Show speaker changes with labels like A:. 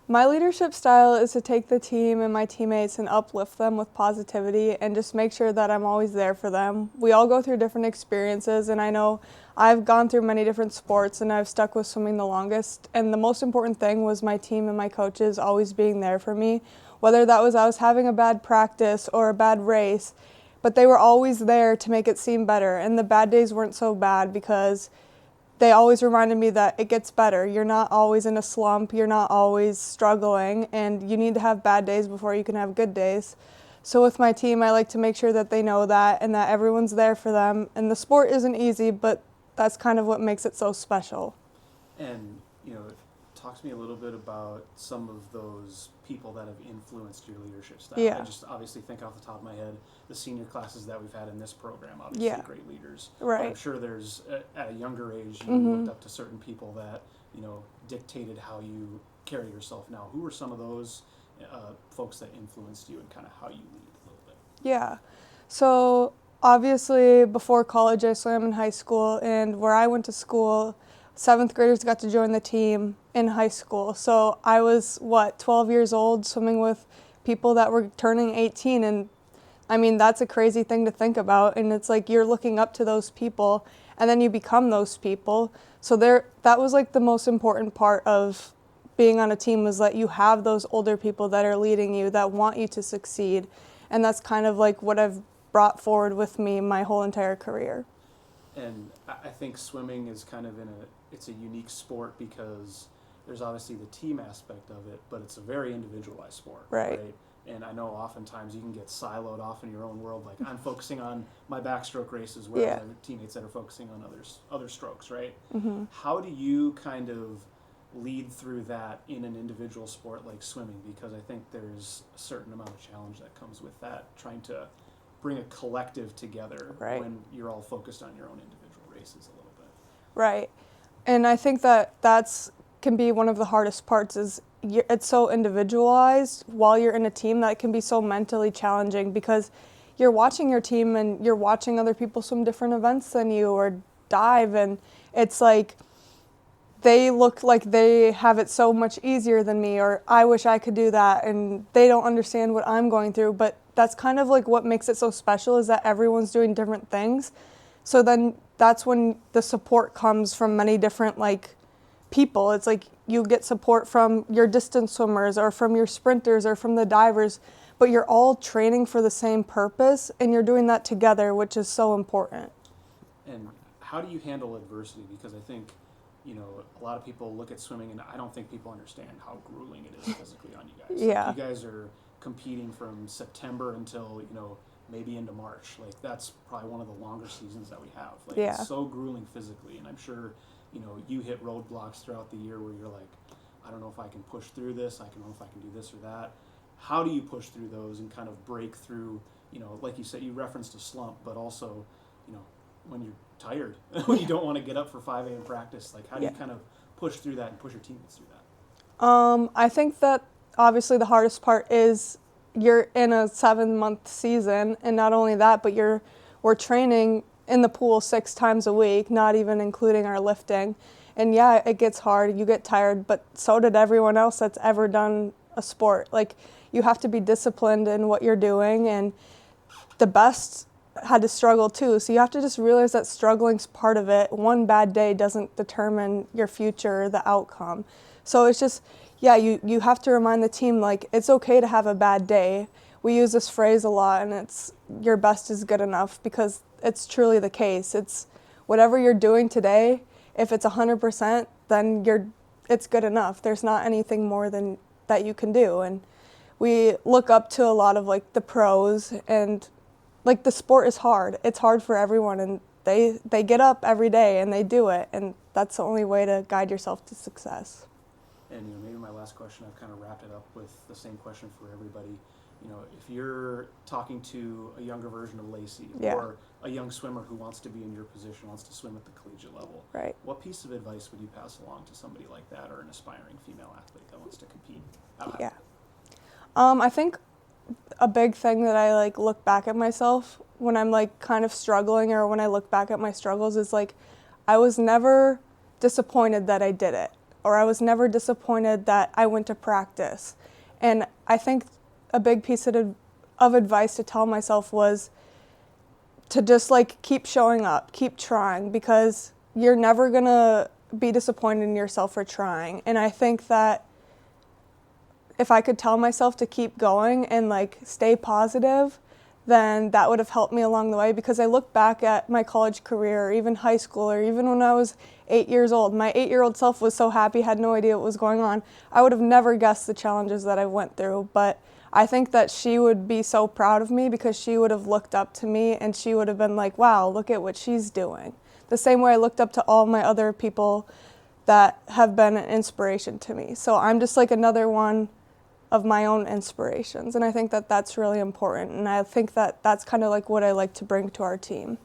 A: My leadership style is to take the team and my teammates and uplift them with positivity and just make sure that I'm always there for them. We all go through different experiences, and I know I've gone through many different sports and I've stuck with swimming the longest. And the most important thing was my team and my coaches always being there for me, whether that was I was having a bad practice or a bad race, but they were always there to make it seem better. And the bad days weren't so bad because they always reminded me that it gets better. You're not always in a slump, you're not always struggling, and you need to have bad days before you can have good days. So with my team, I like to make sure that they know that and that everyone's there for them. And the sport isn't easy, but that's kind of what makes it so special.
B: And, talk to me a little bit about some of those people that have influenced your leadership style.
A: Yeah.
B: I just obviously think off the top of my head, the senior classes that we've had in this program, obviously great leaders.
A: Right.
B: But I'm sure there's, at a younger age, you looked up to certain people that, dictated how you carry yourself now. Who were some of those folks that influenced you and kind of how you lead a little bit?
A: Yeah. So obviously before college, I swam in high school, and where I went to school, 7th graders got to join the team in high school. So I was, 12 years old, swimming with people that were turning 18. And I mean, that's a crazy thing to think about. And it's like you're looking up to those people and then you become those people. So that was like the most important part of being on a team, was that you have those older people that are leading you, that want you to succeed. And that's kind of like what I've brought forward with me my whole entire career.
B: And I think swimming is kind of it's a unique sport because there's obviously the team aspect of it, but it's a very individualized sport.
A: Right.
B: And I know oftentimes you can get siloed off in your own world. Like, I'm focusing on my backstroke races, where other teammates that are focusing on other strokes, right? Mm-hmm. How do you kind of lead through that in an individual sport like swimming? Because I think there's a certain amount of challenge that comes with that, trying to bring a collective together when you're all focused on your own individual races a little bit.
A: Right. And I think that's can be one of the hardest parts, is it's so individualized while you're in a team that it can be so mentally challenging, because you're watching your team and you're watching other people swim different events than you or dive, and it's like they look like they have it so much easier than me, or I wish I could do that, and they don't understand what I'm going through. But that's kind of like what makes it so special, is that everyone's doing different things. So then that's when the support comes from many different people. It's like you get support from your distance swimmers or from your sprinters or from the divers, but you're all training for the same purpose and you're doing that together, which is so important.
B: And how do you handle adversity? Because I think, a lot of people look at swimming and I don't think people understand how grueling it is physically on you guys.
A: Yeah.
B: Like, you guys are competing from September until, maybe into March. Like, that's probably one of the longer seasons that we have. Like, it's so grueling physically, and I'm sure, you hit roadblocks throughout the year where you're like, I don't know if I can push through this, I don't know if I can do this or that. How do you push through those and kind of break through, like you said, you referenced a slump, but also, when you're tired, when you don't want to get up for 5 a.m. practice, like, how do you kind of push through that and push your teammates through that?
A: I think that obviously the hardest part is you're in a 7-month season, and not only that, but we're training in the pool 6 times a week, not even including our lifting. And yeah, it gets hard, you get tired, but so did everyone else that's ever done a sport. Like, you have to be disciplined in what you're doing, and the best had to struggle too. So you have to just realize that struggling's part of it. One bad day doesn't determine your future, the outcome. So it's just, you have to remind the team, it's okay to have a bad day. We use this phrase a lot, and it's your best is good enough, because it's truly the case. It's whatever you're doing today, if it's 100%, then it's good enough. There's not anything more than that you can do. And we look up to a lot of the pros, and the sport is hard. It's hard for everyone, and they get up every day and they do it, and that's the only way to guide yourself to success.
B: And maybe my last question, I've kind of wrapped it up with the same question for everybody. If you're talking to a younger version of Lacie, or a young swimmer who wants to be in your position, wants to swim at the collegiate level, what piece of advice would you pass along to somebody like that, or an aspiring female athlete that wants to compete?
A: I think a big thing that I look back at myself when I'm kind of struggling, or when I look back at my struggles, is I was never disappointed that I did it, or I was never disappointed that I went to practice. And I think a big piece of advice to tell myself was to just like keep showing up, keep trying, because you're never gonna be disappointed in yourself for trying. And I think that if I could tell myself to keep going and like stay positive, then that would have helped me along the way, because I look back at my college career, or even high school, or even when I was 8 years old. My 8-year-old self was so happy, had no idea what was going on. I would have never guessed the challenges that I went through, but I think that she would be so proud of me, because she would have looked up to me and she would have been like, wow, look at what she's doing. The same way I looked up to all my other people that have been an inspiration to me. So I'm just like another one of my own inspirations, and I think that that's really important, and I think that that's kind of like what I like to bring to our team.